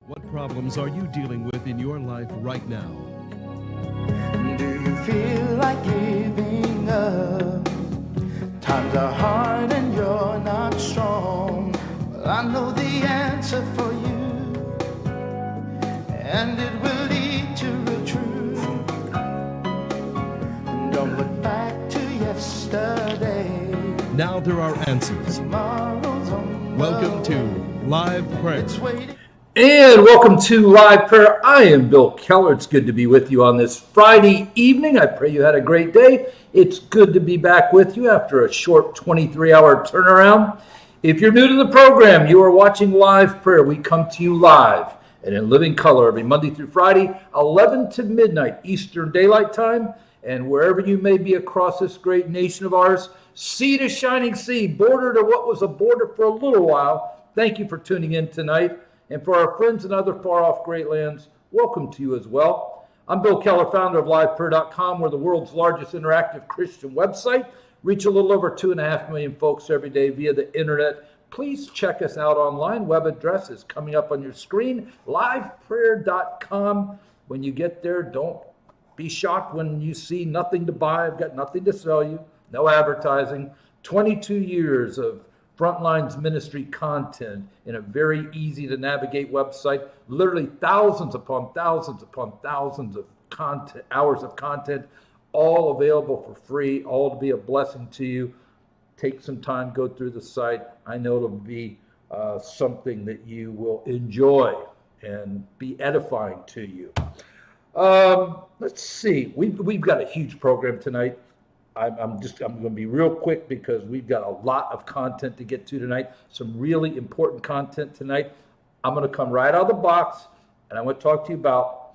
What problems are you dealing with in your life right now? Do you feel like giving up? Times are hard and you're not strong. Well, I know the answer for you, and it will lead to the truth. Don't look back to yesterday. Now there are answers. Tomorrow's on Welcome the to way. Live Prayer. It's waiting. And welcome to Live Prayer. I am Bill Keller. It's good to be with you on this Friday evening. I pray you had a great day. It's good to be back with you after a short 23-hour turnaround. If you're new to the program, you are watching Live Prayer. We come to you live and in living color every Monday through Friday, 11 to midnight Eastern Daylight Time. And wherever you may be across this great nation of ours, sea to shining sea, border to what was a border for a little while, thank you for tuning in tonight. And for our friends in other far-off great lands, welcome to you as well. I'm Bill Keller, founder of LivePrayer.com. We're the world's largest interactive Christian website. Reach a little over 2.5 million folks every day via the internet. Please check us out online. Web address is coming up on your screen, LivePrayer.com. When you get there, don't be shocked when you see nothing to buy. I've got nothing to sell you, no advertising. 22 years of Frontlines ministry content in a very easy to navigate website, literally thousands upon thousands upon thousands of content, hours of content, all available for free, all to be a blessing to you. Take some time, go through the site. I know it'll be something that you will enjoy and be edifying to you. Let's see, we've got a huge program tonight. I'm going to be real quick because we've got a lot of content to get to tonight, some really important content tonight. I'm going to come right out of the box, and I'm going to talk to you about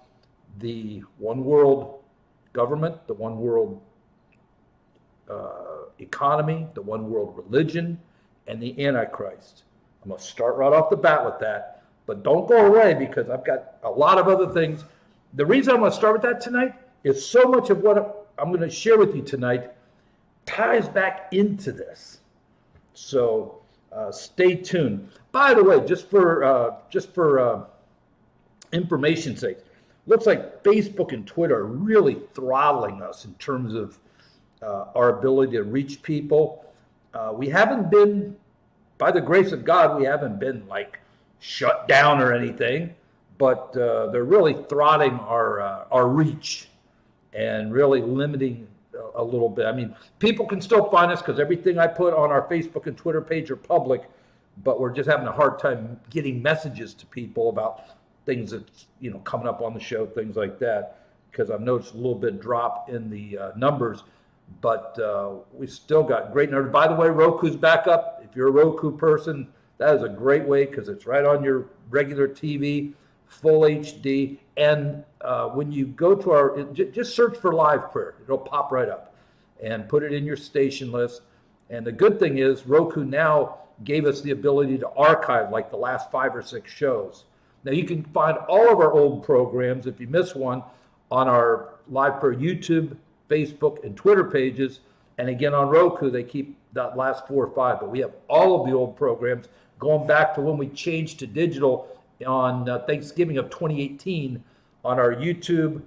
the one world government, the one world economy, the one world religion, and the Antichrist. I'm going to start right off the bat with that, but don't go away because I've got a lot of other things. The reason I'm going to start with that tonight is so much of what I'm going to share with you tonight ties back into this. So stay tuned. By the way, just for information's sake, looks like Facebook and Twitter are really throttling us in terms of our ability to reach people. We haven't been, by the grace of God, we haven't been like shut down or anything, but they're really throttling our reach and really limiting a little bit. I mean, people can still find us because everything I put on our Facebook and Twitter page are public, but we're just having a hard time getting messages to people about things that's, coming up on the show, things like that, because I've noticed a little bit drop in the numbers, but we still got great numbers. By the way, Roku's back up. If you're a Roku person, that is a great way because it's right on your regular TV, full HD, and when you go to our, just search for Live Prayer. It'll pop right up and put it in your station list. And the good thing is Roku now gave us the ability to archive like the last 5 or 6 shows. Now you can find all of our old programs if you miss one on our Live Prayer YouTube, Facebook, and Twitter pages. And again, on Roku, they keep that last 4 or 5, but we have all of the old programs going back to when we changed to digital on Thanksgiving of 2018 on our YouTube,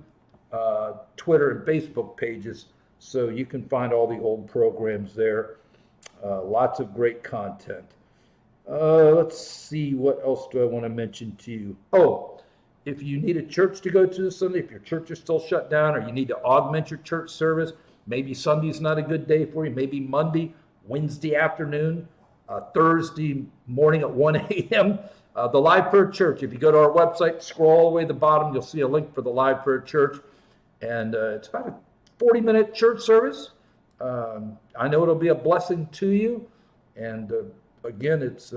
Twitter, and Facebook pages. So you can find all the old programs there. Lots of great content. Let's see, what else do I want to mention to you? Oh, if you need a church to go to this Sunday, if your church is still shut down or you need to augment your church service, maybe Sunday's not a good day for you, maybe Monday, Wednesday afternoon, Thursday morning at 1 a.m., the Live Prayer Church. If you go to our website, scroll all the way to the bottom, you'll see a link for the Live Prayer Church. And it's about a 40-minute church service. I know it'll be a blessing to you. And again, it's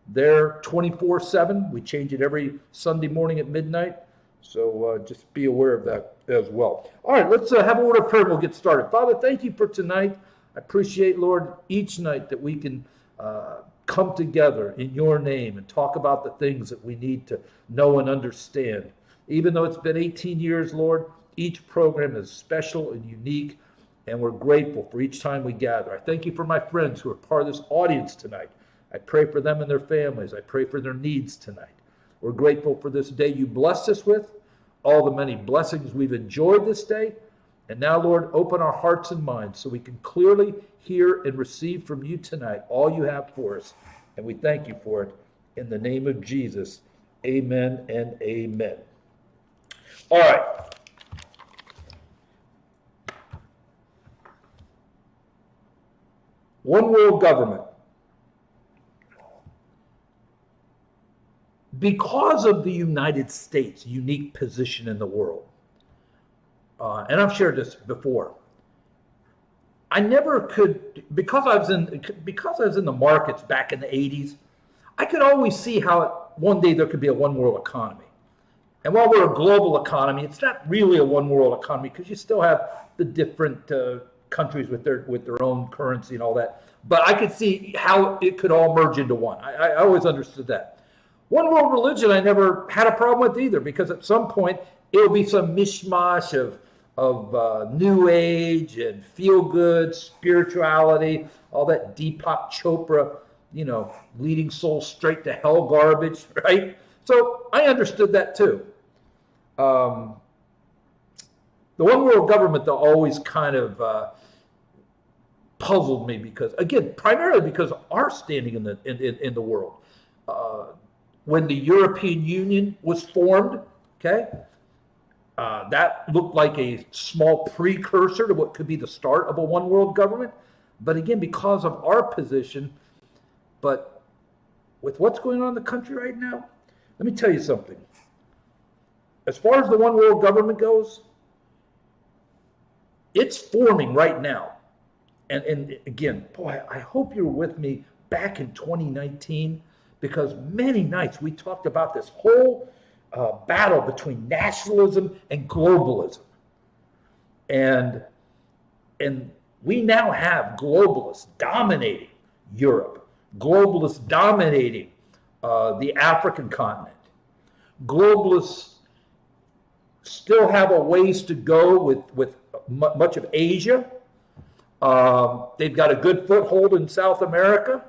there 24/7. We change it every Sunday morning at midnight. So just be aware of that as well. All right, let's have a word of prayer and we'll get started. Father, thank you for tonight. I appreciate, Lord, each night that we can come together in your name and talk about the things that we need to know and understand. Even though it's been 18 years, Lord, each program is special and unique, and we're grateful for each time we gather. I thank you for my friends who are part of this audience tonight. I pray for them and their families. I pray for their needs tonight. We're grateful for this day you blessed us with, all the many blessings we've enjoyed this day. And now, Lord, open our hearts and minds so we can clearly hear and receive from you tonight all you have for us. And we thank you for it. In the name of Jesus, amen and amen. All right. One world government. Because of the United States' unique position in the world, and I've shared this before, I never could, because I was in the markets back in the 80s, I could always see how one day there could be a one world economy. And while we're a global economy, it's not really a one world economy because you still have the different countries with their own currency and all that. But I could see how it could all merge into one. I always understood that. One world religion I never had a problem with either, because at some point it'll be some mishmash of New Age and feel-good spirituality, all that Deepak Chopra, leading souls straight to hell garbage, right? So I understood that too. The one world government, though, always kind of puzzled me because, again, primarily because of our standing in the world. When the European Union was formed, okay, that looked like a small precursor to what could be the start of a one world government. But again, because of our position, but with what's going on in the country right now, let me tell you something. As far as the one world government goes, it's forming right now. And again, boy, I hope you're with me back in 2019, because many nights we talked about this whole battle between nationalism and globalism. And we now have globalists dominating Europe, globalists dominating the African continent. Globalists still have a ways to go with much of Asia. They've got a good foothold in South America,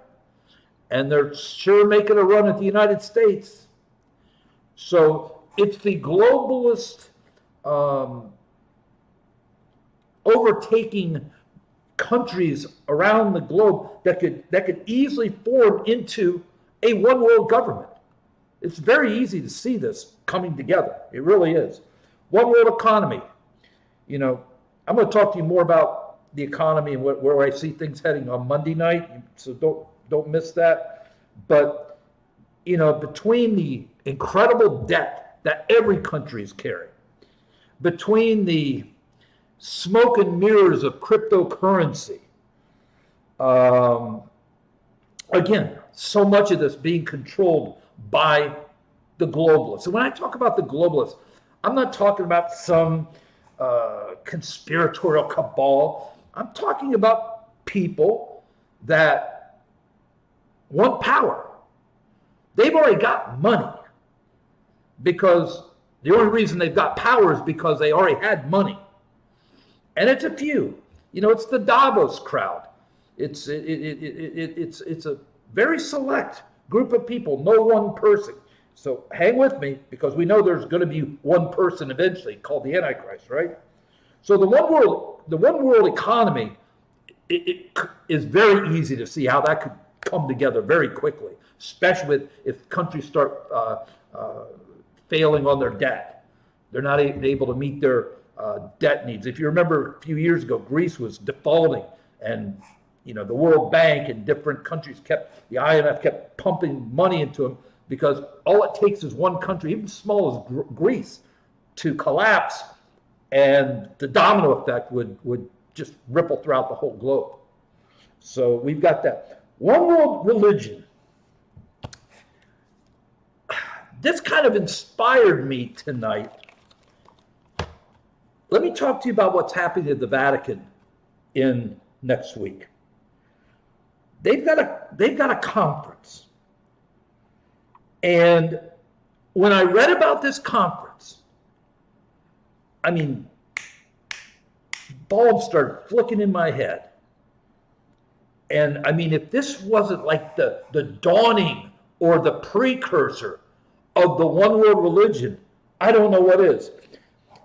and they're sure making a run at the United States. So it's the globalist overtaking countries around the globe that could easily form into a one world government. It's very easy to see this coming together. It really is. One world economy. I'm going to talk to you more about the economy and where I see things heading on Monday night. So don't miss that. But, between the incredible debt that every country is carrying, between the smoke and mirrors of cryptocurrency, again, so much of this being controlled by the globalists. And when I talk about the globalists, I'm not talking about some conspiratorial cabal. I'm talking about people that want power. They've already got money, because the only reason they've got power is because they already had money. And it's a few. It's the Davos crowd. It's a very select group of people, no one person. So hang with me, because we know there's going to be one person eventually called the Antichrist, right? So the one world economy, it is very easy to see how that could come together very quickly, especially if countries start failing on their debt. They're not able to meet their debt needs. If you remember a few years ago, Greece was defaulting, and the World Bank and different countries the IMF kept pumping money into them, because all it takes is one country, even small as Greece, to collapse, and the domino effect would just ripple throughout the whole globe. So we've got that. One world religion. This kind of inspired me tonight. Let me talk to you about what's happening at the Vatican in next week. They've got a conference. And when I read about this conference, bulbs started flicking in my head. And if this wasn't like the dawning or the precursor of the one world religion, I don't know what is.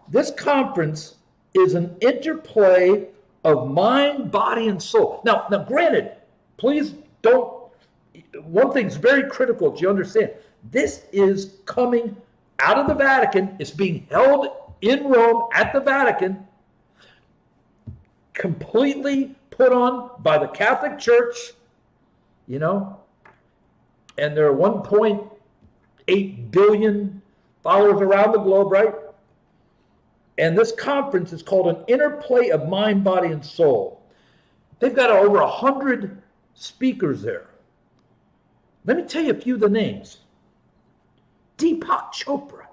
This conference is an interplay of mind, body, and soul. Now, granted, please don't, one thing's very critical that you understand. This is coming out of the Vatican. It's being held in Rome at the Vatican, completely put on by the Catholic Church, you know, and there are 1.8 billion followers around the globe, right? And this conference is called an interplay of mind, body, and soul. They've got over 100 speakers there. Let me tell you a few of the names. Deepak Chopra,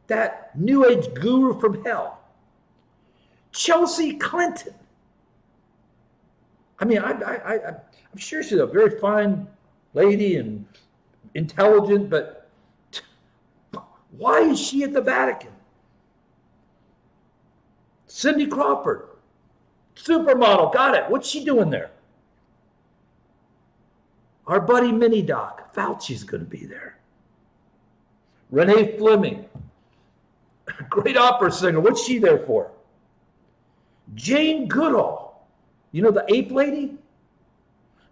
that New Age guru from hell. Chelsea Clinton. I mean, I'm sure she's a very fine lady and intelligent, but why is she at the Vatican? Cindy Crawford, supermodel, got it. What's she doing there? Our buddy Mini Doc, Fauci's going to be there. Renee Fleming, great opera singer. What's she there for? Jane Goodall, you know, the ape lady?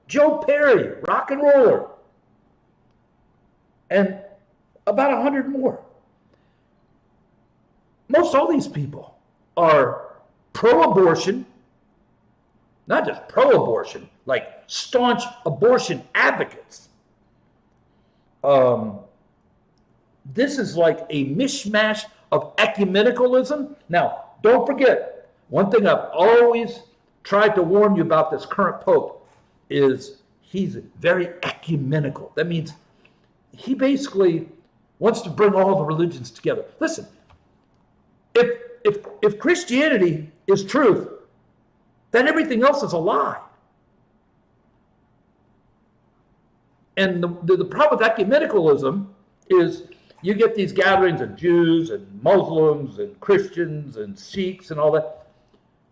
Joe Perry, rock and roller. And about 100 more. Most all these people are pro-abortion, not just pro-abortion, like staunch abortion advocates. This is like a mishmash of ecumenicalism. Now, don't forget, one thing I've always tried to warn you about this current Pope is he's very ecumenical. That means he basically wants to bring all the religions together. Listen, if Christianity is truth, then everything else is a lie. And the problem with ecumenicalism is you get these gatherings of Jews and Muslims and Christians and Sikhs and all that.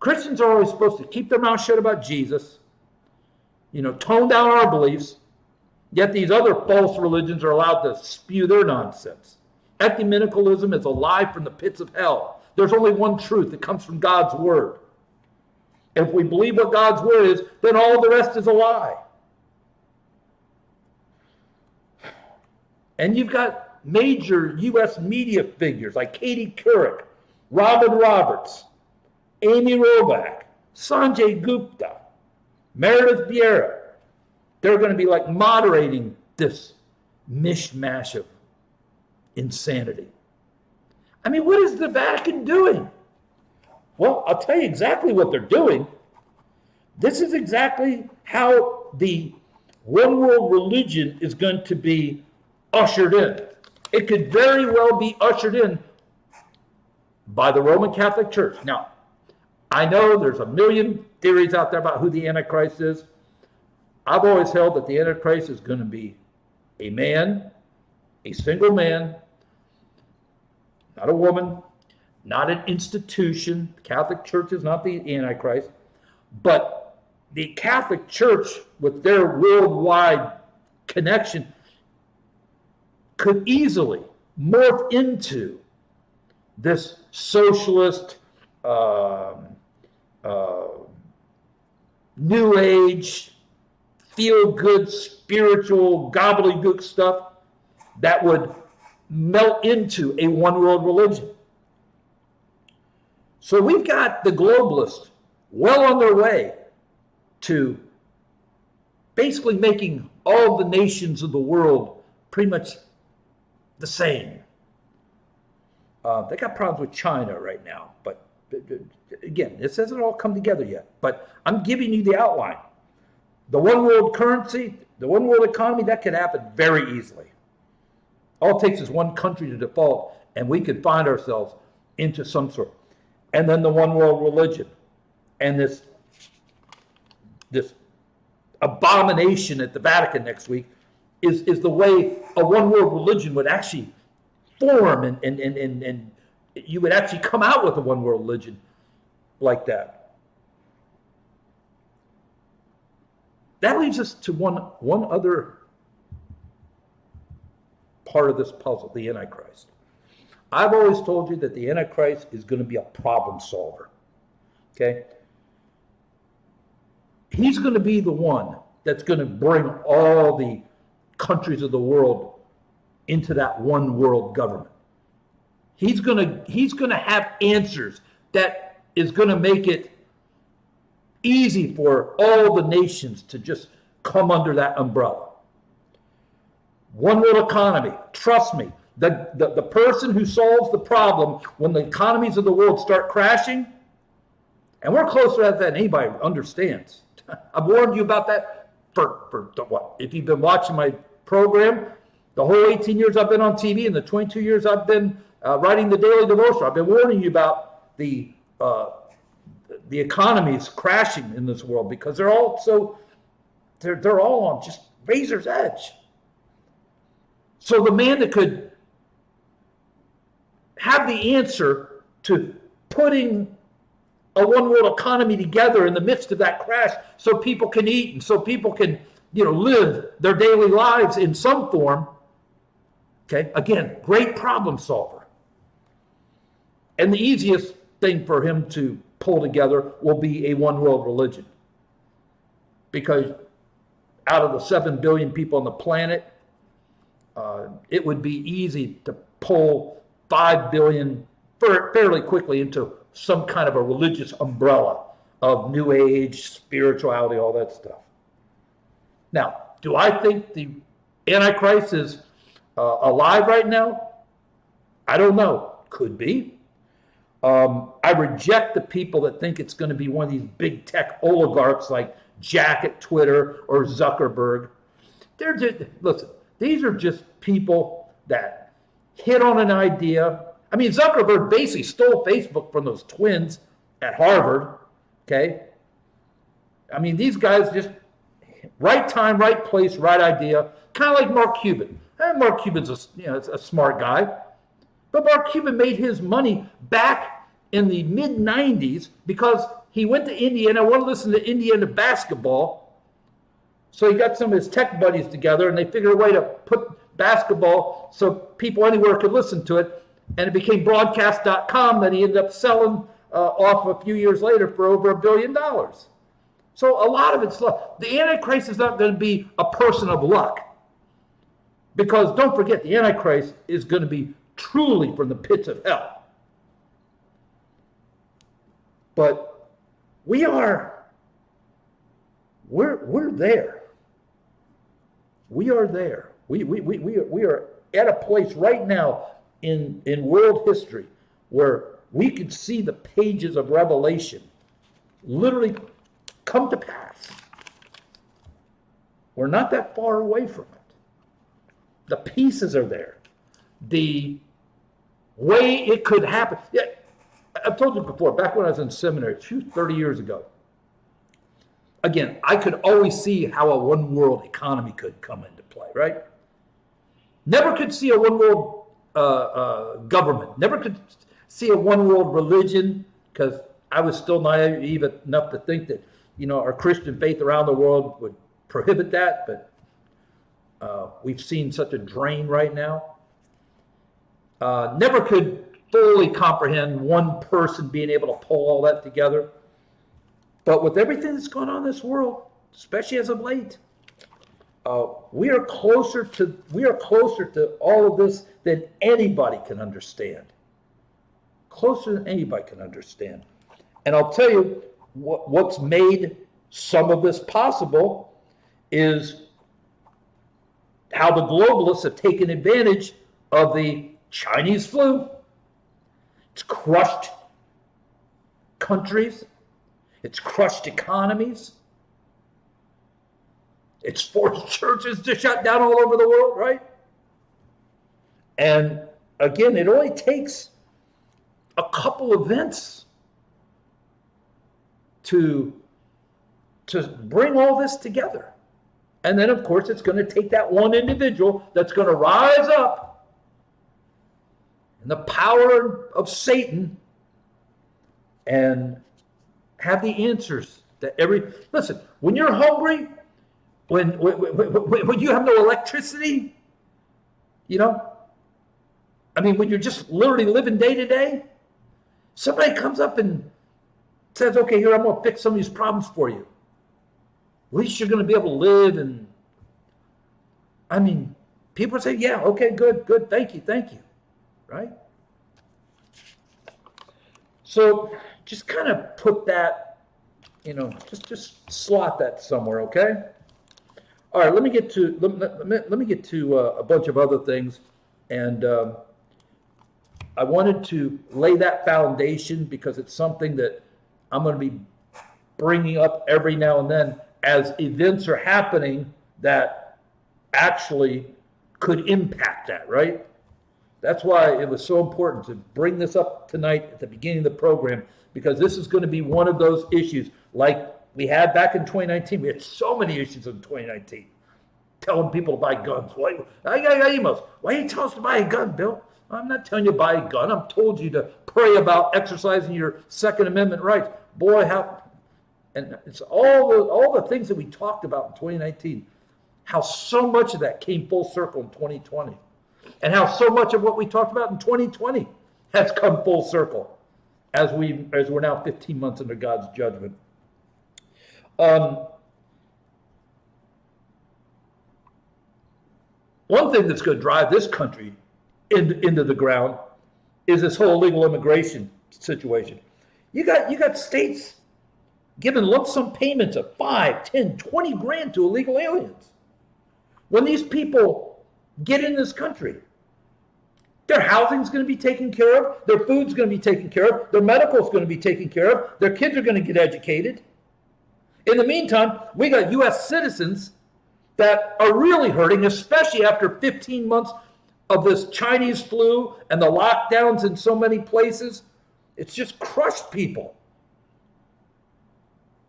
Christians are always supposed to keep their mouth shut about Jesus, you know, tone down our beliefs, yet these other false religions are allowed to spew their nonsense. Ecumenicalism is a lie from the pits of hell. There's only one truth that comes from God's word. If we believe what God's word is, then all the rest is a lie. And you've got major U.S. media figures like Katie Couric, Robin Roberts, Amy Robach, Sanjay Gupta, Meredith Vieira. They're going to be like moderating this mishmash of insanity. I mean, what is the Vatican doing? Well, I'll tell you exactly what they're doing. This is exactly how the one world religion is going to be ushered in. It could very well be ushered in by the Roman Catholic Church. Now, I know there's a million theories out there about who the Antichrist is. I've always held that the Antichrist is going to be a man, a single man, not a woman, not an institution. The Catholic Church is not the Antichrist, but the Catholic Church, with their worldwide connection, could easily morph into this socialist, new age, feel-good, spiritual, gobbledygook stuff that would melt into a one-world religion. So we've got the globalists well on their way to basically making all the nations of the world pretty much the same. They got problems with China right now, but again, this hasn't all come together yet. But I'm giving you the outline. The one world currency, the one world economy, that could happen very easily. All it takes is one country to default, and we could find ourselves into some sort. And then the one world religion, and this abomination at the Vatican next week is the way a one world religion would actually form, and you would actually come out with a one world religion like that. That leads us to one other part of this puzzle, the Antichrist. I've always told you that the Antichrist is going to be a problem solver. Okay? He's going to be the one that's going to bring all the countries of the world into that one world government. He's going to have answers that is going to make it easy for all the nations to just come under that umbrella. One world economy. Trust me, the person who solves the problem when the economies of the world start crashing, and we're closer to that than anybody understands. I've warned you about that for what? If you've been watching my program, the whole 18 years I've been on TV and the 22 years I've been writing the daily devotion, I've been warning you about the economies crashing in this world because they're all on just razor's edge. So the man that could have the answer to putting a one world economy together in the midst of that crash so people can eat and so people can, live their daily lives in some form. Okay, again, great problem solver. And the easiest thing for him to pull together will be a one world religion. Because out of the 7 billion people on the planet, it would be easy to pull 5 billion fairly quickly into some kind of a religious umbrella of New Age, spirituality, all that stuff. Now, do I think the Antichrist is alive right now? I don't know. Could be. I reject the people that think it's going to be one of these big tech oligarchs like Jack at Twitter or Zuckerberg. They're just, listen, these are just people that hit on an idea. I mean, Zuckerberg basically stole Facebook from those twins at Harvard, okay? I mean, these guys just, right time, right place, right idea, kind of like Mark Cuban. Mark Cuban's a smart guy, but Mark Cuban made his money back in the mid-90s because he went to Indiana, wanted to listen to Indiana basketball, so he got some of his tech buddies together, and they figured a way to put basketball so people anywhere could listen to it, and it became broadcast.com that he ended up selling off a few years later for over $1 billion. So a lot of it's luck. The Antichrist is not going to be a person of luck. Because don't forget, the Antichrist is going to be truly from the pits of hell. But we're there. We are there. We are at a place right now in world history where we could see the pages of Revelation literally come to pass. We're not that far away from it. The pieces are there. The way it could happen. Yeah, I've told you before, back when I was in seminary, 30 years ago, again, I could always see how a one world economy could come into play, right? Never could see a one world government. Never could see a one world religion because I was still naive enough to think that, our Christian faith around the world would prohibit that, but we've seen such a drain right now. Never could fully comprehend one person being able to pull all that together. But with everything that's going on in this world, especially as of late, we are closer to all of this than anybody can understand. Closer than anybody can understand. And I'll tell you what's made some of this possible is how the globalists have taken advantage of the Chinese flu. It's crushed countries. It's crushed economies. It's forced churches to shut down all over the world, right? And again, it only takes a couple events to bring all this together. And then, of course, it's going to take that one individual that's going to rise up in the power of Satan and have the answers that listen, when you're hungry, when you have no electricity, You know? I mean, when you're just literally living day to day, somebody comes up and says, okay, here, I'm going to fix some of these problems for you. At least you're going to be able to live. And I mean, people say, yeah, okay, good, thank you, right? So just kind of put that, you know, just slot that somewhere, okay? All right, let me get to a bunch of other things, and I wanted to lay that foundation because it's something that I'm going to be bringing up every now and then as events are happening that actually could impact that, right? That's why it was so important to bring this up tonight at the beginning of the program, because this is going to be one of those issues like we had back in 2019. We had so many issues in 2019. Telling people to buy guns. Why are you telling us to buy a gun, Bill? I'm not telling you to buy a gun. I'm told you to pray about exercising your Second Amendment rights. Boy, and it's all the things that we talked about in 2019, how so much of that came full circle in 2020. And how so much of what we talked about in 2020 has come full circle as we're now 15 months under God's judgment. One thing that's going to drive this country into the ground is this whole illegal immigration situation. You got states giving lump sum payments of 5, 10, 20 grand to illegal aliens. When these people get in this country, their housing's going to be taken care of, their food's going to be taken care of, their medical's going to be taken care of, their kids are going to get educated. In the meantime, we got U.S. citizens that are really hurting, especially after 15 months of this Chinese flu and the lockdowns in so many places. It's just crushed people.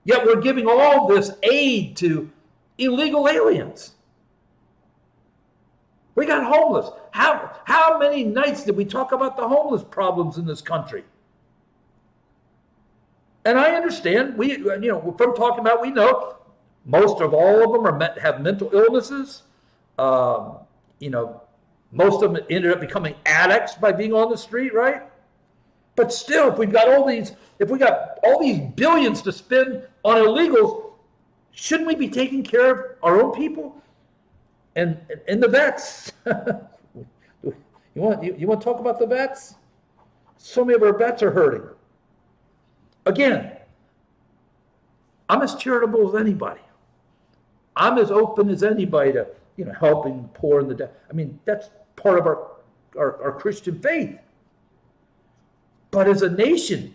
Yet we're giving all this aid to illegal aliens. We got homeless. How many nights did we talk about the homeless problems in this country? And I understand, from talking about, we know most of all of them have mental illnesses. Most of them ended up becoming addicts by being on the street, right? But still, if we got all these billions to spend on illegals, shouldn't we be taking care of our own people and the vets? You want to talk about the vets? So many of our vets are hurting. Again, I'm as charitable as anybody. I'm as open as anybody to, helping the poor and the deaf. I mean, that's part of our Christian faith. But as a nation,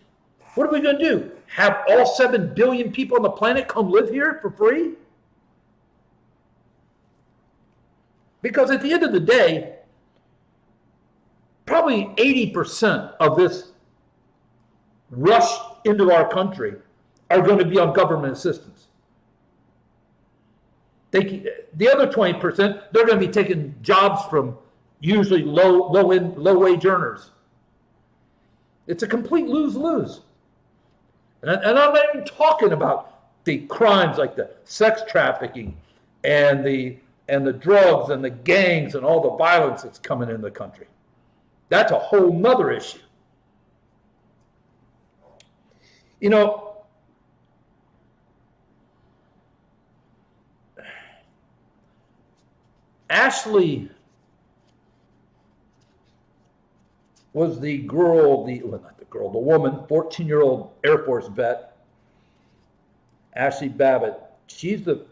what are we going to do? Have all 7 billion people on the planet come live here for free? Because at the end of the day, probably 80% of this rush into our country are going to be on government assistance. The other 20%, they're going to be taking jobs from usually low wage earners. It's a complete lose-lose. And I'm not even talking about the crimes like the sex trafficking and the drugs and the gangs and all the violence that's coming in the country. That's a whole nother issue. Ashley was the woman, 14-year-old Air Force vet, Ashley Babbitt. She's the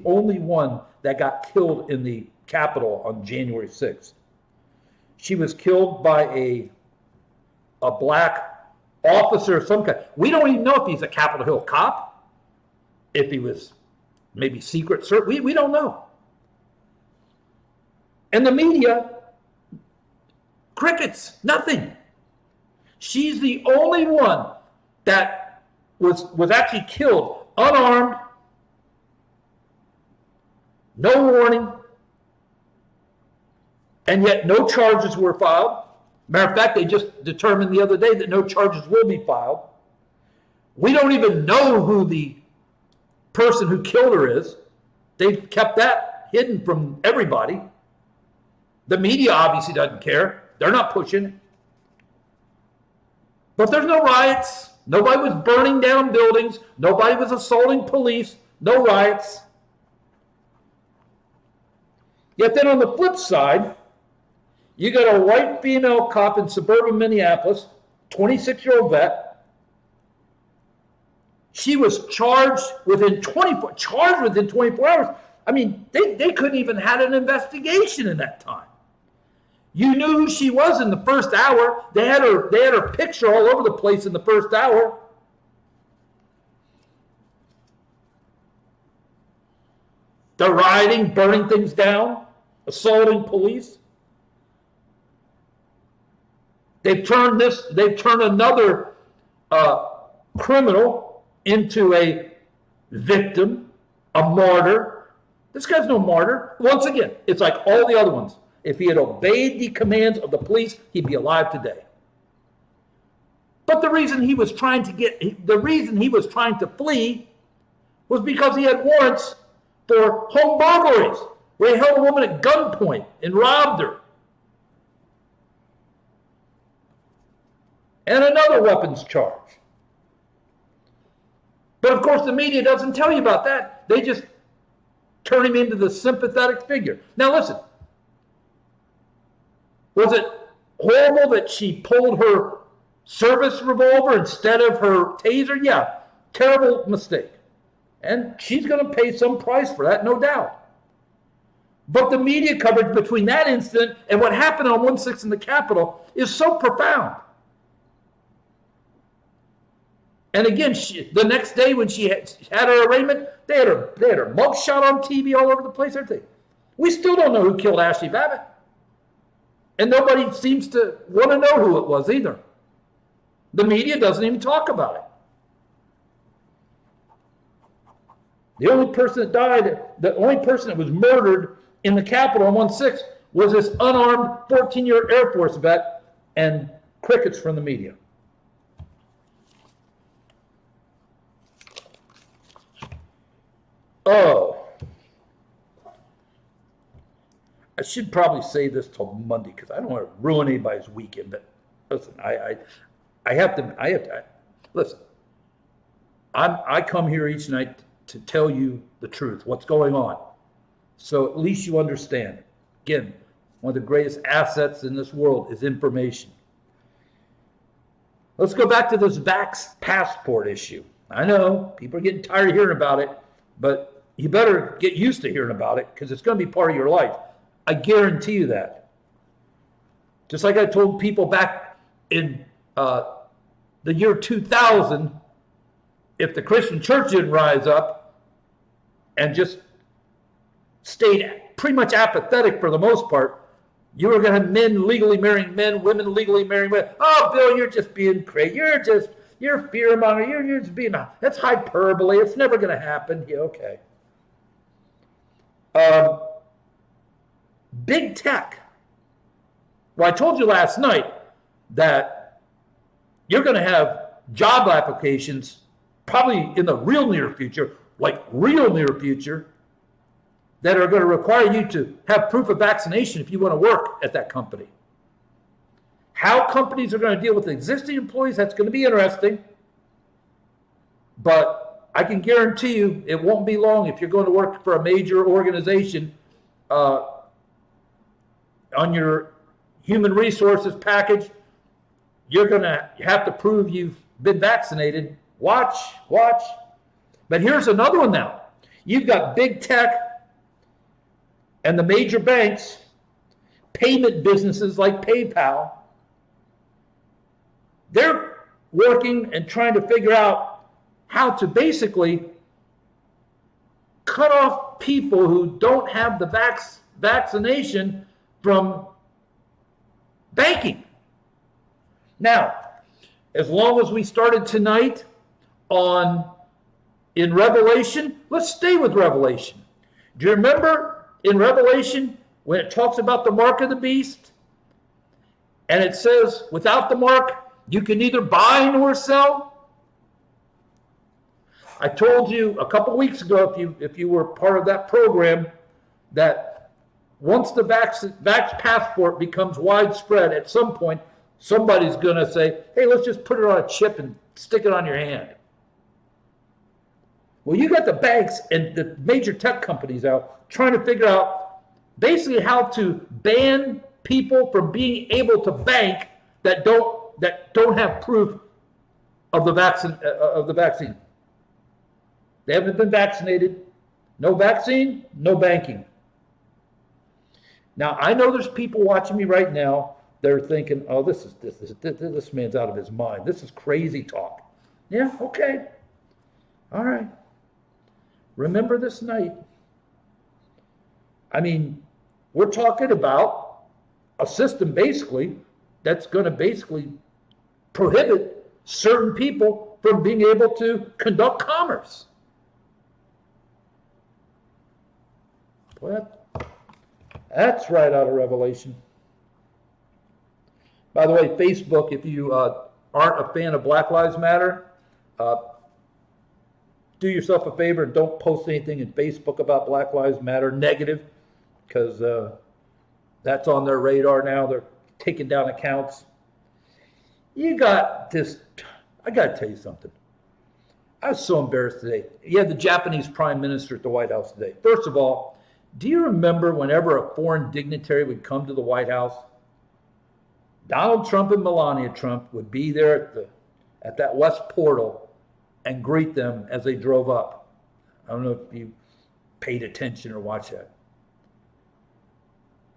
only one that got killed in the Capitol on January 6th. She was killed by a black officer of some kind. We don't even know if he's a Capitol Hill cop, if he was maybe Secret Service. We don't know. And the media, crickets, nothing. She's the only one that was actually killed unarmed, no warning, and yet no charges were filed. Matter of fact, they just determined the other day that no charges will be filed. We don't even know who the person who killed her is. They've kept that hidden from everybody. The media obviously doesn't care. They're not pushing. But there's no riots. Nobody was burning down buildings. Nobody was assaulting police. No riots. Yet then on the flip side, you got a white female cop in suburban Minneapolis, 26-year-old vet. She was charged within 24 hours. I mean, they couldn't even had an investigation in that time. You knew who she was in the first hour. They had her picture all over the place in the first hour. They're rioting, burning things down, assaulting police. They've turned another criminal into a victim, a martyr. This guy's no martyr. Once again, it's like all the other ones. If he had obeyed the commands of the police, he'd be alive today. But the reason he was trying to flee was because he had warrants for home burglaries, where he held a woman at gunpoint and robbed her. And another weapons charge. But of course, the media doesn't tell you about that. They just turn him into the sympathetic figure. Now listen. Was it horrible that she pulled her service revolver instead of her taser? Yeah, terrible mistake. And she's going to pay some price for that, no doubt. But the media coverage between that incident and what happened on 1/6 in the Capitol is so profound. And again, the next day when she had her arraignment, they had her mugshot on TV all over the place, everything. We still don't know who killed Ashley Babbitt. And nobody seems to want to know who it was either. The media doesn't even talk about it. The only person that died, the only person that was murdered in the Capitol on 1/6 was this unarmed 14-year Air Force vet, and crickets from the media. Oh. I should probably say this till Monday because I don't want to ruin anybody's weekend. But listen, I have to listen. I come here each night to tell you the truth, what's going on. So at least you understand. Again, one of the greatest assets in this world is information. Let's go back to this vax passport issue. I know people are getting tired of hearing about it, but you better get used to hearing about it because it's going to be part of your life. I guarantee you that. Just like I told people back in the year 2000, if the Christian church didn't rise up and just stayed pretty much apathetic for the most part, you were going to have men legally marrying men, women legally marrying women. Oh, Bill, you're just being crazy. You're fear-mongering. You're just being, that's hyperbole. It's never going to happen. Yeah, okay. Big tech. Well, I told you last night that you're going to have job applications probably in the real near future, that are going to require you to have proof of vaccination if you want to work at that company. How companies are going to deal with existing employees, that's going to be interesting. But I can guarantee you it won't be long if you're going to work for a major organization on your human resources package, you're going to have to prove you've been vaccinated. Watch. But here's another one now. You've got big tech and the major banks, payment businesses like PayPal. They're working and trying to figure out how to basically cut off people who don't have the vaccination from banking. Now, as long as we started tonight in Revelation, let's stay with Revelation. Do you remember in Revelation when it talks about the mark of the beast? And it says, without the mark, you can neither buy nor sell. I told you a couple weeks ago, if you were part of that program, that once the vax passport becomes widespread, at some point, somebody's going to say, hey, let's just put it on a chip and stick it on your hand. Well, you got the banks and the major tech companies out trying to figure out basically how to ban people from being able to bank that don't have proof of the vaccine. They haven't been vaccinated. No vaccine, no banking. Now, I know there's people watching me right now. They're thinking, oh, this man's out of his mind. This is crazy talk. Yeah, okay. All right. Remember this night. I mean, we're talking about a system basically that's going to basically prohibit certain people from being able to conduct commerce. Well, that's right out of Revelation. By the way, Facebook, if you aren't a fan of Black Lives Matter, do yourself a favor and don't post anything in Facebook about Black Lives Matter negative, because that's on their radar now. They're taking down accounts. You got this. I got to tell you something. I was so embarrassed today. You had the Japanese prime minister at the White House today. First of all, do you remember whenever a foreign dignitary would come to the White House, Donald Trump and Melania Trump would be there at that West Portal and greet them as they drove up? I don't know if you paid attention or watched that.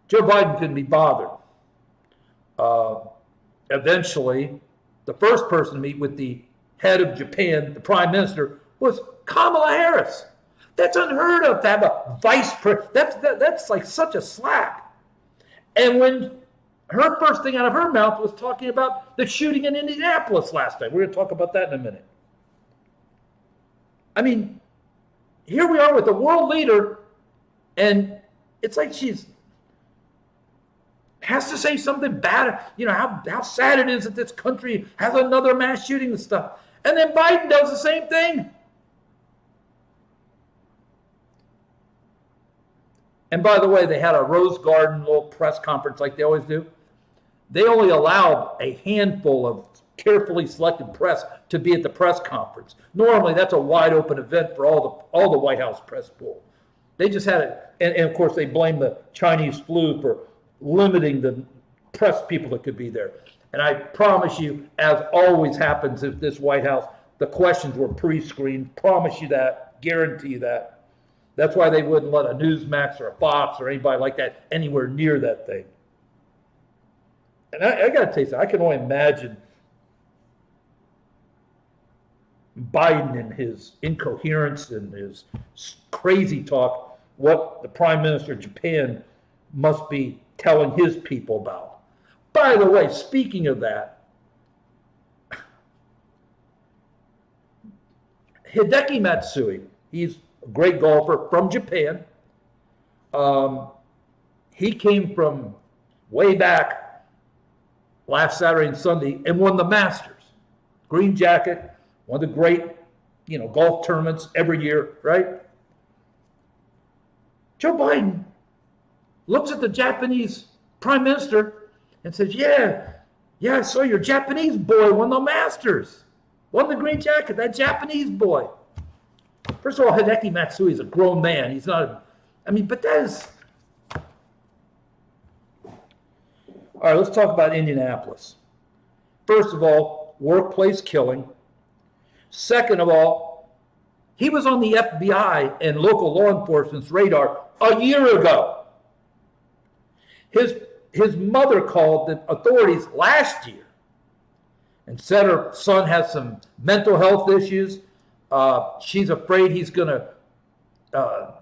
Joe Biden couldn't be bothered. Eventually, the first person to meet with the head of Japan, the prime minister, was Kamala Harris. That's unheard of to have a vice president. That's like such a slack. And when her first thing out of her mouth was talking about the shooting in Indianapolis last night. We're going to talk about that in a minute. I mean, here we are with a world leader, and it's like she's has to say something bad, you know, how sad it is that this country has another mass shooting and stuff. And then Biden does the same thing. And by the way, they had a Rose Garden little press conference like they always do. They only allowed a handful of carefully selected press to be at the press conference. Normally, that's a wide open event for all the White House press pool. They just had it, and of course, they blame the Chinese flu for limiting the press people that could be there. And I promise you, as always happens at this White House, the questions were pre-screened. Promise you that. Guarantee you that. That's why they wouldn't let a Newsmax or a Fox or anybody like that anywhere near that thing. And I got to tell you something. I can only imagine Biden and his incoherence and his crazy talk, what the Prime Minister of Japan must be telling his people about. By the way, speaking of that, Hideki Matsui, he's a great golfer from Japan. He came from way back last Saturday and Sunday and won the Masters. Green jacket, one of the great, golf tournaments every year, right? Joe Biden looks at the Japanese prime minister and says, yeah, I saw your Japanese boy won the Masters. Won the green jacket, that Japanese boy. First of all, Hideki Matsui is a grown man. He's not, but that is. All right, let's talk about Indianapolis. First of all, workplace killing. Second of all, he was on the FBI and local law enforcement's radar a year ago. His mother called the authorities last year and said her son has some mental health issues. She's afraid he's going to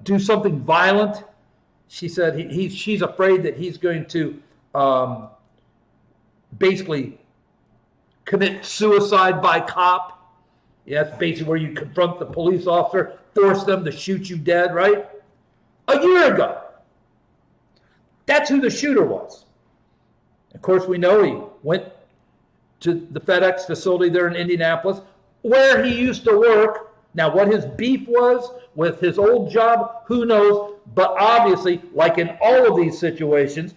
do something violent. She said she's afraid that he's going to basically commit suicide by cop. Yeah, that's basically where you confront the police officer, force them to shoot you dead, right? A year ago. That's who the shooter was. Of course, we know he went to the FedEx facility there in Indianapolis, where he used to work. Now, what his beef was with his old job, who knows? but obviously, like in all of these situations,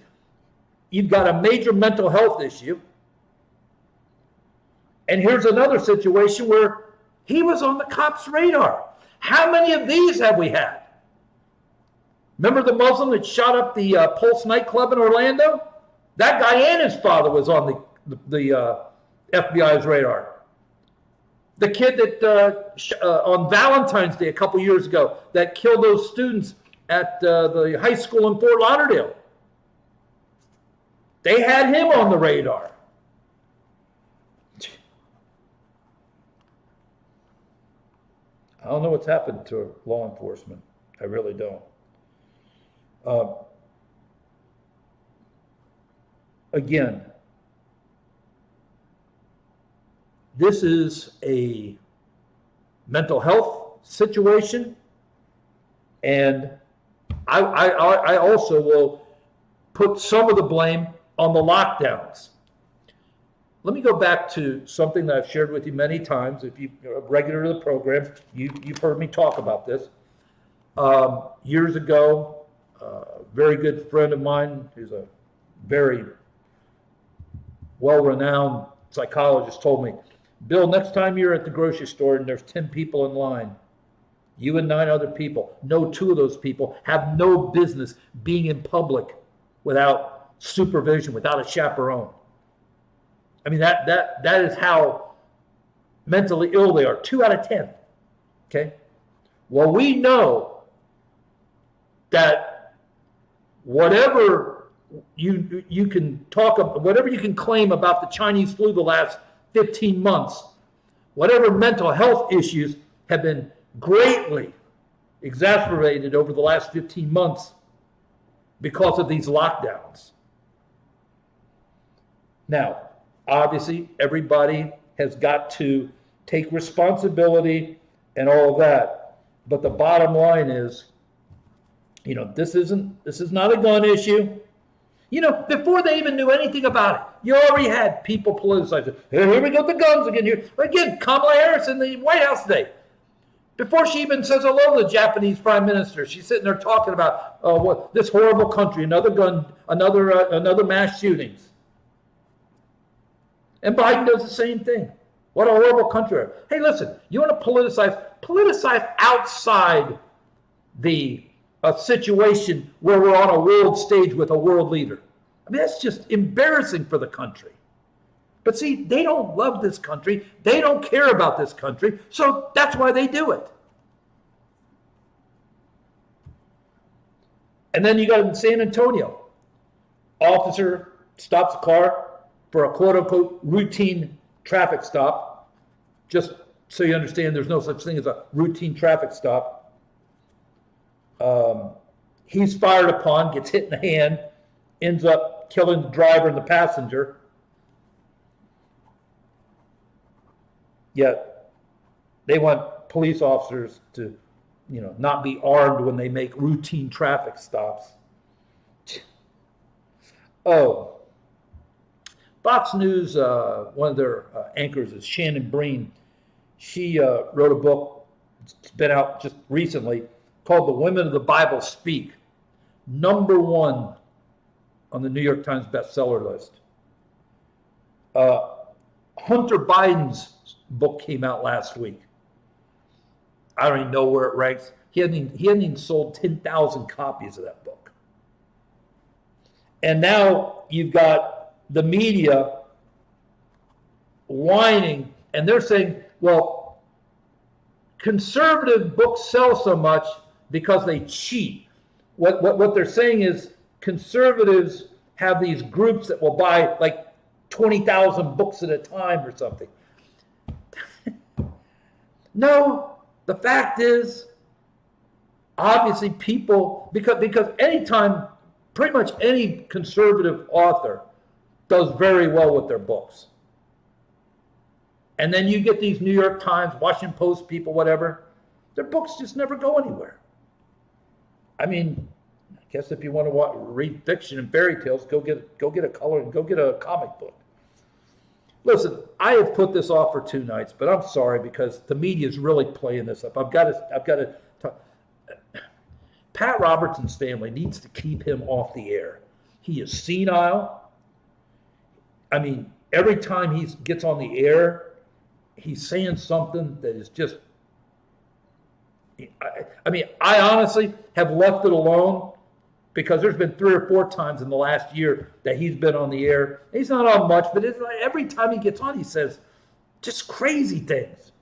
you've got a major mental health issue. And here's another situation where he was on the cops' radar. How many of these have we had? Remember the Muslim that shot up the Pulse nightclub in Orlando? That guy and his father was on the FBI's radar. The kid that on Valentine's Day a couple years ago that killed those students at the high school in Fort Lauderdale. They had him on the radar. I don't know what's happened to law enforcement. I really don't. Again, this is a mental health situation, and I also will put some of the blame on the lockdowns. Let me go back to something that I've shared with you many times. If you're a regular to the program, you've heard me talk about this. Years ago, a very good friend of mine, who's a very well-renowned psychologist, told me, Bill, next time you're at the grocery store and there's 10 people in line, you and 9 other people, no 2 of those people have no business being in public without supervision, without a chaperone. I mean, that is how mentally ill they are. 2 out of 10. Okay? Well, we know that whatever you can talk about, whatever you can claim about the Chinese flu the last 15 months, whatever mental health issues have been greatly exacerbated over the last 15 months because of these lockdowns. Now, obviously, everybody has got to take responsibility and all of that. But the bottom line is, this is not a gun issue. Before they even knew anything about it, you already had people politicize it. Here we go, the guns again. Here again, Kamala Harris in the White House today. Before she even says hello to the Japanese Prime Minister, she's sitting there talking about what this horrible country, another gun, another mass shootings. And Biden does the same thing. What a horrible country. Hey, listen, you want to politicize outside the situation where we're on a world stage with a world leader. I mean, that's just embarrassing for the country. But see, they don't love this country. They don't care about this country. So that's why they do it. And then you got in San Antonio. Officer stops a car for a quote-unquote routine traffic stop. Just so you understand, there's no such thing as a routine traffic stop. He's fired upon, gets hit in the hand, ends up killing the driver and the passenger. Yet they want police officers to, not be armed when they make routine traffic stops. Oh, Fox News, one of their anchors is Shannon Breen. She wrote a book, it's been out just recently, called The Women of the Bible Speak. #1 on the New York Times bestseller list. Hunter Biden's book came out last week. I don't even know where it ranks. He hadn't even sold 10,000 copies of that book. And now you've got the media whining, and they're saying, well, conservative books sell so much because they cheat. What they're saying is conservatives have these groups that will buy like 20,000 books at a time or something. No, the fact is, obviously people, because anytime, pretty much any conservative author does very well with their books. And then you get these New York Times, Washington Post people, whatever, their books just never go anywhere. I mean, I guess if you want to read fiction and fairy tales, go get a color and go get a comic book. Listen, I have put this off for 2 nights, but I'm sorry because the media is really playing this up. I've got to talk. Pat Robertson's family needs to keep him off the air. He is senile. I mean, every time he gets on the air, he's saying something that is just, I honestly have left it alone because there's been 3 or 4 times in the last year that he's been on the air. He's not on much, but it's like every time he gets on, he says just crazy things.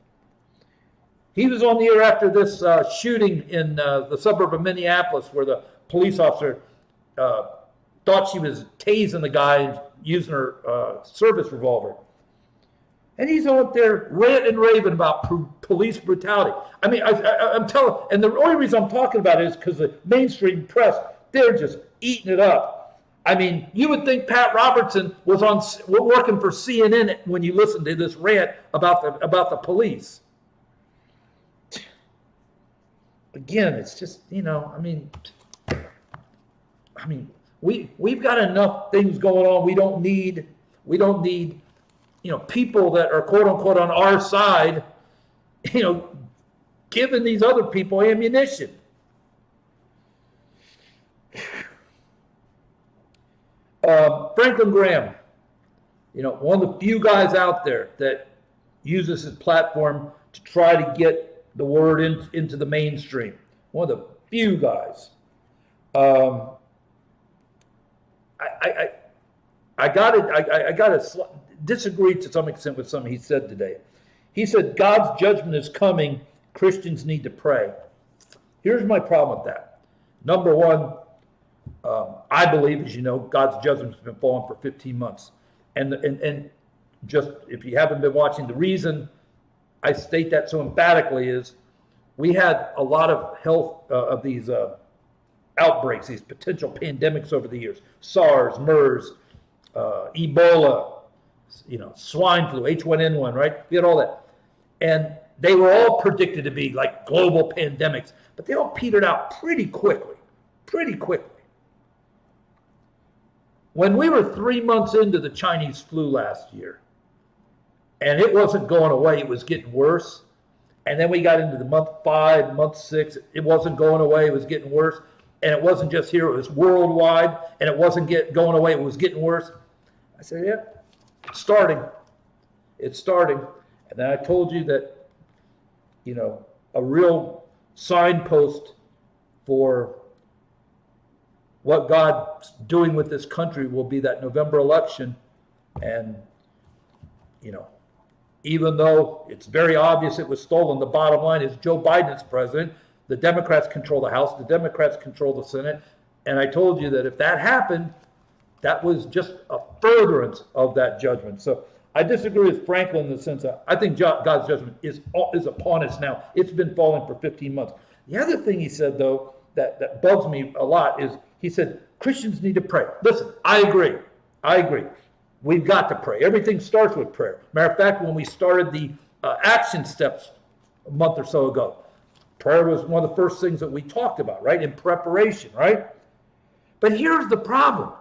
He was on the air after this shooting in the suburb of Minneapolis where the police officer thought she was tasing the guy using her service revolver. And he's out there ranting and raving about police brutality. I mean, I'm telling, and the only reason I'm talking about it is because the mainstream press, they're just eating it up. I mean, you would think Pat Robertson was working for CNN when you listen to this rant about the police. Again, it's just, we've got enough things going on. We don't need, people that are quote unquote on our side, giving these other people ammunition. Franklin Graham, one of the few guys out there that uses his platform to try to get the word into the mainstream. One of the few guys. I gotta disagree to some extent with something he said today. He said God's judgment is coming. Christians need to pray. Here's my problem with that. Number one, I believe, as you know, God's judgment has been falling for 15 months. And just if you haven't been watching, the reason I state that so emphatically is we had a lot of health of these outbreaks, these potential pandemics over the years. SARS, MERS, Ebola, swine flu, H1N1, right? We had all that. And they were all predicted to be like global pandemics, but they all petered out pretty quickly. When we were 3 months into the Chinese flu last year, and it wasn't going away, it was getting worse. And then we got into the month 5, month 6, it wasn't going away, it was getting worse. And it wasn't just here, it was worldwide, and it wasn't going away, it was getting worse. I said, yeah, it's starting. And then I told you that, a real signpost for what God's doing with this country will be that November election. And, even though it's very obvious it was stolen, the bottom line is Joe Biden's president. The Democrats control the House. The Democrats control the Senate. And I told you that if that happened, that was just a furtherance of that judgment. So I disagree with Franklin in the sense that I think God's judgment is upon us now. It's been falling for 15 months. The other thing he said, though, that bugs me a lot is he said Christians need to pray. Listen, I agree. We've got to pray. Everything starts with prayer. Matter of fact, when we started the action steps a month or so ago, prayer was one of the first things that we talked about, right? In preparation, right? But here's the problem.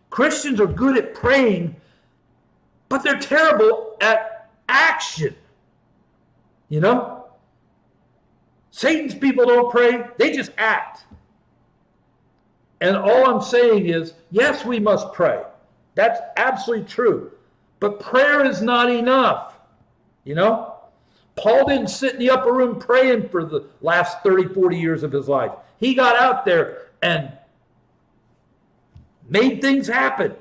Christians are good at praying, but they're terrible at action. Satan's people don't pray, they just act. And all I'm saying is, yes, we must pray. That's absolutely true. But prayer is not enough. Paul didn't sit in the upper room praying for the last 30, 40 years of his life. He got out there and made things happen.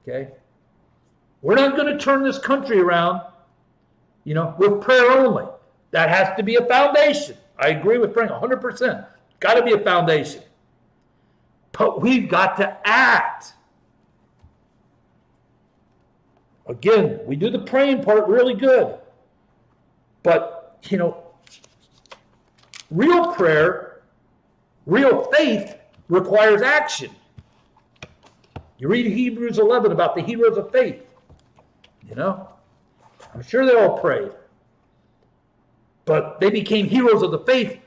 Okay? We're not going to turn this country around, with prayer only. That has to be a foundation. I agree with Frank 100%. Got to be a foundation. But we've got to act. Again, we do the praying part really good. But, real prayer, real faith requires action. You read Hebrews 11 about the heroes of faith. I'm sure they all prayed. But they became heroes of the faith,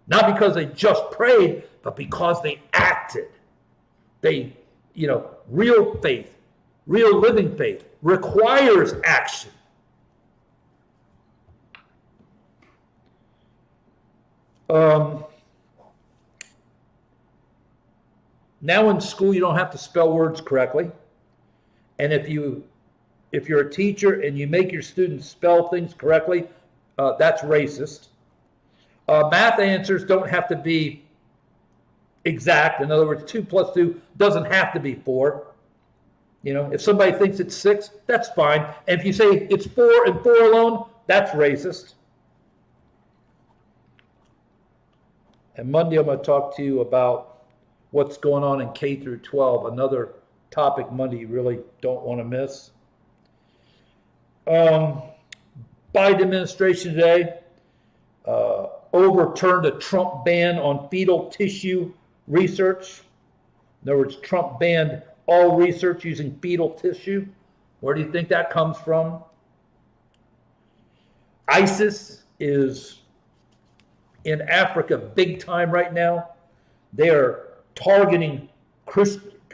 not because they just prayed, but because they acted. They, real faith, real living faith requires action. Now in school, you don't have to spell words correctly. And if you're a teacher and you make your students spell things correctly, that's racist. Math answers don't have to be exact. In other words, 2 plus 2 doesn't have to be 4. You know, if somebody thinks it's 6, that's fine. And if you say it's 4 and 4 alone, that's racist. And Monday, I'm going to talk to you about what's going on in K through 12, another topic Monday you really don't want to miss. Biden administration today overturned a Trump ban on fetal tissue research. In other words, Trump banned all research using fetal tissue. Where do you think that comes from? ISIS is in Africa big time right now. They are targeting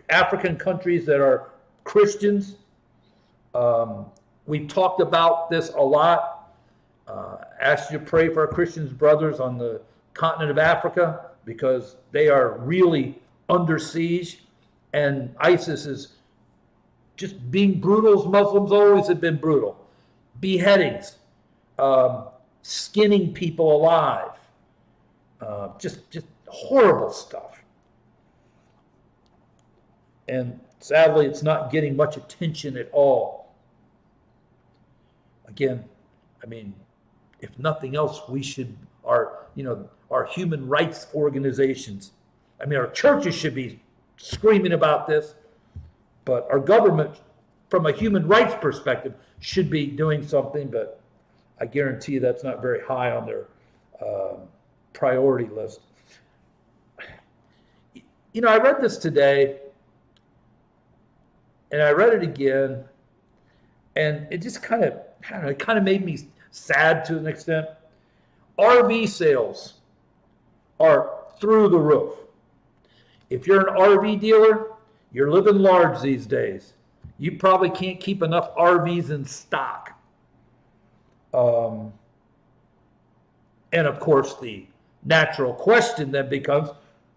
African countries that are Christians. We've talked about this a lot. Asked you to pray for our Christians brothers on the continent of Africa because they are really under siege, and ISIS is just being brutal as Muslims always have been brutal. Beheadings, skinning people alive, just horrible stuff. And sadly, it's not getting much attention at all. Again, I mean, if nothing else, we should, our human rights organizations, I mean, our churches should be screaming about this, but our government, from a human rights perspective, should be doing something, but I guarantee you that's not very high on their priority list. You know, I read this today, and I read it again, and it just kind of made me sad to an extent. RV sales are through the roof. If you're an RV dealer, you're living large these days. You probably can't keep enough RVs in stock. And of course, the natural question then becomes,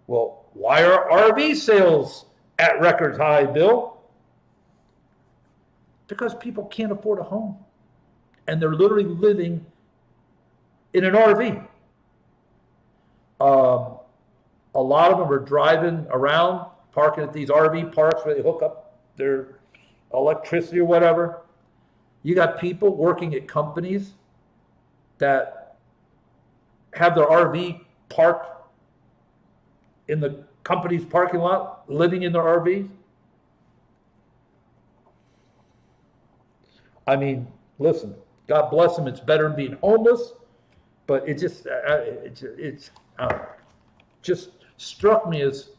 well, why are RV sales at record high, Bill? Because people can't afford a home. And they're literally living in an RV. A lot of them are driving around, parking at these RV parks where they hook up their electricity or whatever. You got people working at companies that have their RV parked in the company's parking lot, living in their RVs. I mean, listen, God bless them. It's better than being homeless, but it just struck me as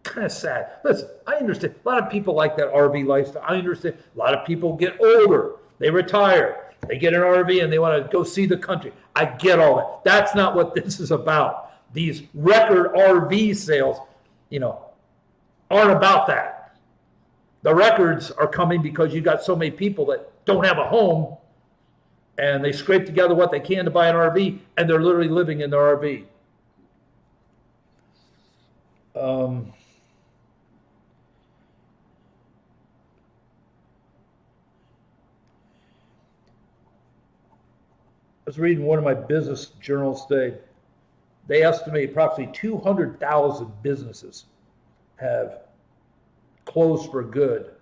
kind of sad. Listen, I understand. A lot of people like that RV lifestyle. I understand. A lot of people get older. They retire. They get an RV and they want to go see the country. I get all that. That's not what this is about. These record RV sales, aren't about that. The records are coming because you got so many people that don't have a home, and they scrape together what they can to buy an RV, and they're literally living in their RV. I was reading one of my business journals today. They estimate approximately 200,000 businesses have closed for good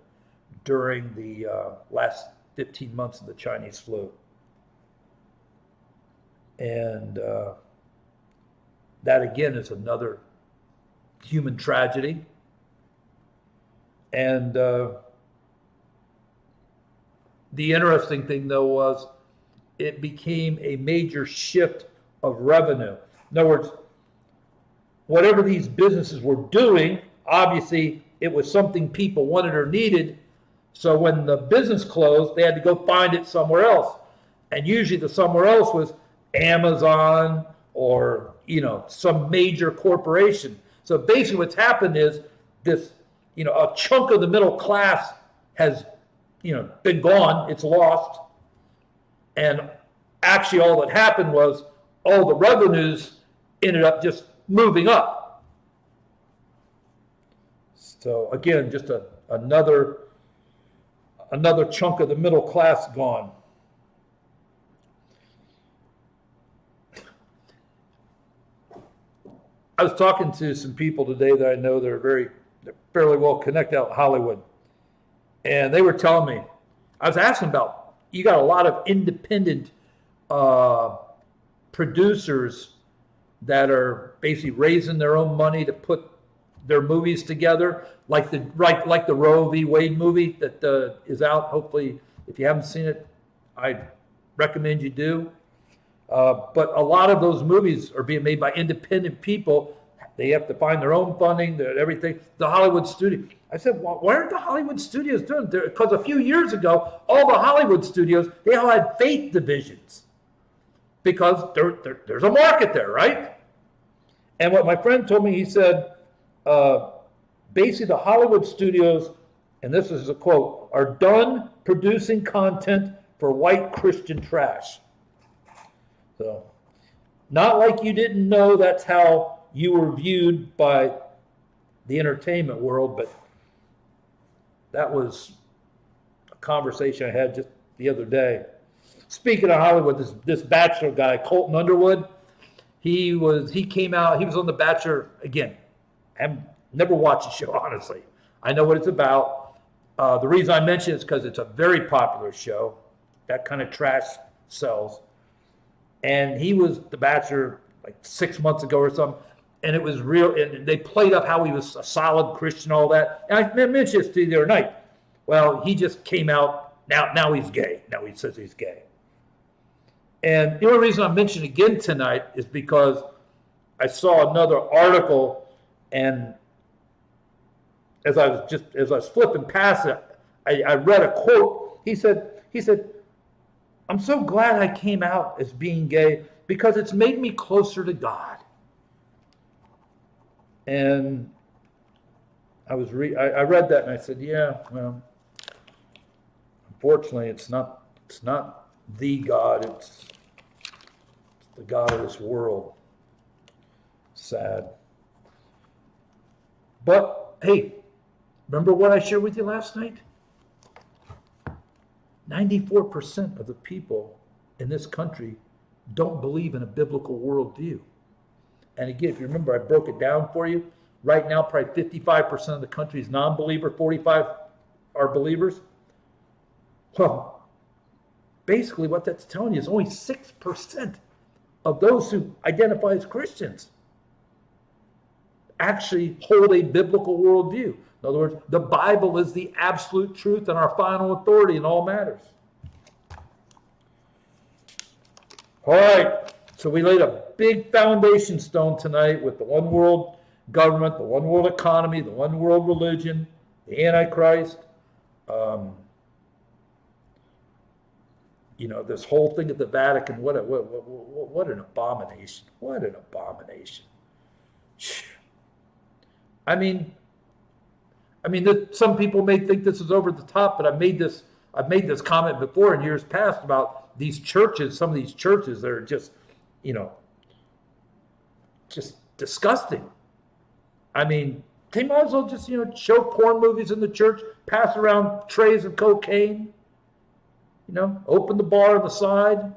during the last 15 months of the Chinese flu. And that again is another human tragedy. And the interesting thing though was it became a major shift of revenue. In other words, whatever these businesses were doing, obviously it was something people wanted or needed. So when the business closed, they had to go find it somewhere else. And usually the somewhere else was Amazon or, some major corporation. So basically what's happened is this, a chunk of the middle class has, been gone. It's lost. And actually all that happened was all the revenues ended up just moving up. So again, just another chunk of the middle class gone. I was talking to some people today that I know that are they're fairly well connected out in Hollywood. And they were telling me, I was asking about, you got a lot of independent producers that are basically raising their own money to put their movies together, like the Roe v. Wade movie that is out. Hopefully, if you haven't seen it, I recommend you do. But a lot of those movies are being made by independent people. They have to find their own funding, everything. The Hollywood studio. I said, well, why aren't the Hollywood studios doing it? Because a few years ago, all the Hollywood studios, they all had faith divisions. Because there's a market there, right? And what my friend told me, he said, basically the Hollywood studios, and this is a quote, are done producing content for white Christian trash. So, not like you didn't know that's how you were viewed by the entertainment world, but that was a conversation I had just the other day. Speaking of Hollywood, this Bachelor guy, Colton Underwood, he came out, he was on The Bachelor, again, I've never watched the show, honestly. I know what it's about. The reason I mention it is because it's a very popular show. That kind of trash sells. And he was The Bachelor like 6 months ago or something. And it was real, and they played up how he was a solid Christian, all that. And I mentioned this to you the other night. Well, he just came out, now he's gay. Now he says he's gay. And the only reason I mention it again tonight is because I saw another article, and as I was flipping past it, I read a quote. He said, I'm so glad I came out as being gay because it's made me closer to God. And I read that and I said, yeah, well, unfortunately it's not the God, it's the God of this world. Sad. But hey, remember what I shared with you last night? 94% of the people in this country don't believe in a biblical worldview. And again, if you remember, I broke it down for you. Right now, probably 55% of the country is non-believer, 45% are believers. Well, basically what that's telling you is only 6% of those who identify as Christians actually hold a biblical worldview. In other words, the Bible is the absolute truth and our final authority in all matters. All right, so we laid a big foundation stone tonight with the one world government, the one world economy, the one world religion, the Antichrist. This whole thing at the Vatican, what an abomination. What an abomination. I mean, some people may think this is over the top, but I've made this comment before in years past about these churches, some of these churches that are just, just disgusting. I mean, they might as well just, show porn movies in the church, pass around trays of cocaine, open the bar on the side.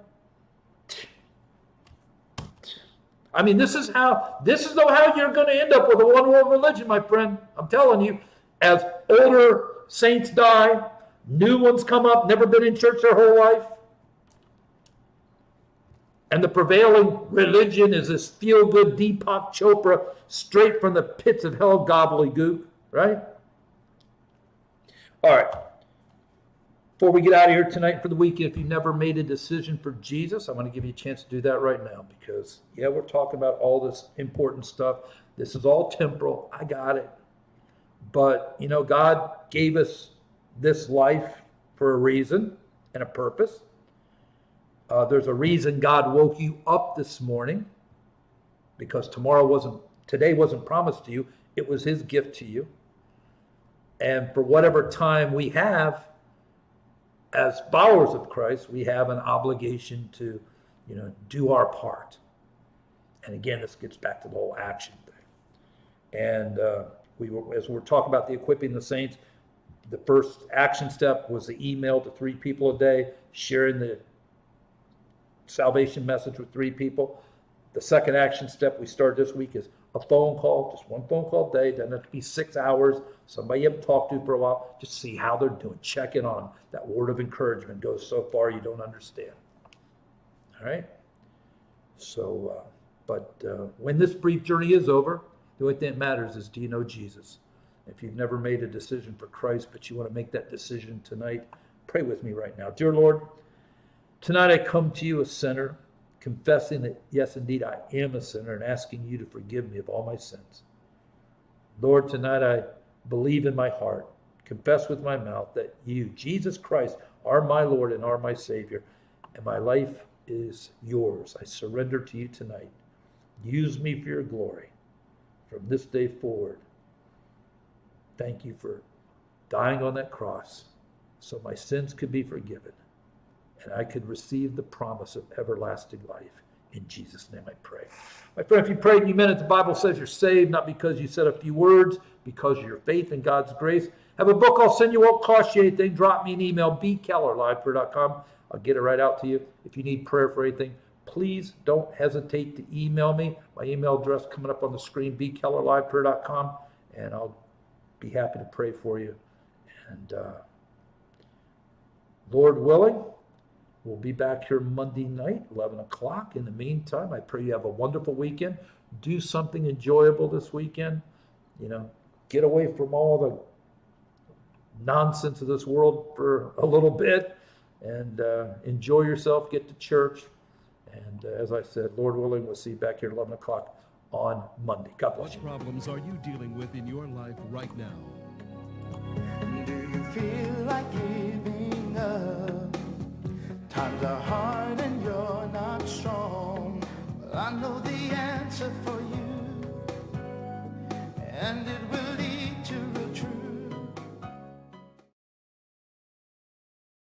I mean, this is how you're going to end up with a one world religion, my friend. I'm telling you, as older saints die, new ones come up, never been in church their whole life. And the prevailing religion is this feel-good Deepak Chopra, straight from the pits of hell gobbledygook, right? All right. Before we get out of here tonight for the weekend, if you've never made a decision for Jesus, I'm going to give you a chance to do that right now because, we're talking about all this important stuff. This is all temporal. I got it. But, God gave us this life for a reason and a purpose. There's a reason God woke you up this morning because today wasn't promised to you. It was his gift to you. And for whatever time we have, as followers of Christ, we have an obligation to, do our part. And again, this gets back to the whole action thing. And As we're talking about the equipping the saints, the first action step was the email to 3 people a day, sharing the salvation message with 3 people. The second action step we started this week is a phone call, just 1 phone call a day. Doesn't have to be 6 hours. Somebody you haven't talked to for a while, just see how they're doing. Check in on them. That word of encouragement goes so far you don't understand. All right? So, when this brief journey is over, the only thing that matters is, do you know Jesus? If you've never made a decision for Christ, but you want to make that decision tonight, pray with me right now. Dear Lord, tonight I come to you a sinner, confessing that, yes, indeed, I am a sinner, and asking you to forgive me of all my sins. Lord, tonight I believe in my heart, confess with my mouth that you, Jesus Christ, are my Lord and are my Savior, and my life is yours. I surrender to you tonight. Use me for your glory from this day forward. Thank you for dying on that cross so my sins could be forgiven and I could receive the promise of everlasting life. In Jesus' name I pray. My friend, if you prayed and you meant it, the Bible says you're saved, not because you said a few words, because of your faith in God's grace. Have a book I'll send you, won't cost you anything. Drop me an email, bkeller@liveprayer.com. I'll get it right out to you. If you need prayer for anything, please don't hesitate to email me. My email address coming up on the screen, bkeller@liveprayer.com, and I'll be happy to pray for you. And Lord willing, we'll be back here Monday night, 11 o'clock. In the meantime, I pray you have a wonderful weekend. Do something enjoyable this weekend. Get away from all the nonsense of this world for a little bit and enjoy yourself. Get to church. And as I said, Lord willing, we'll see you back here at 11 o'clock on Monday. God bless you. What problems are you dealing with in your life right now? Do you feel like giving up? Times are hard and you're not strong. Well, I know the answer for you. And if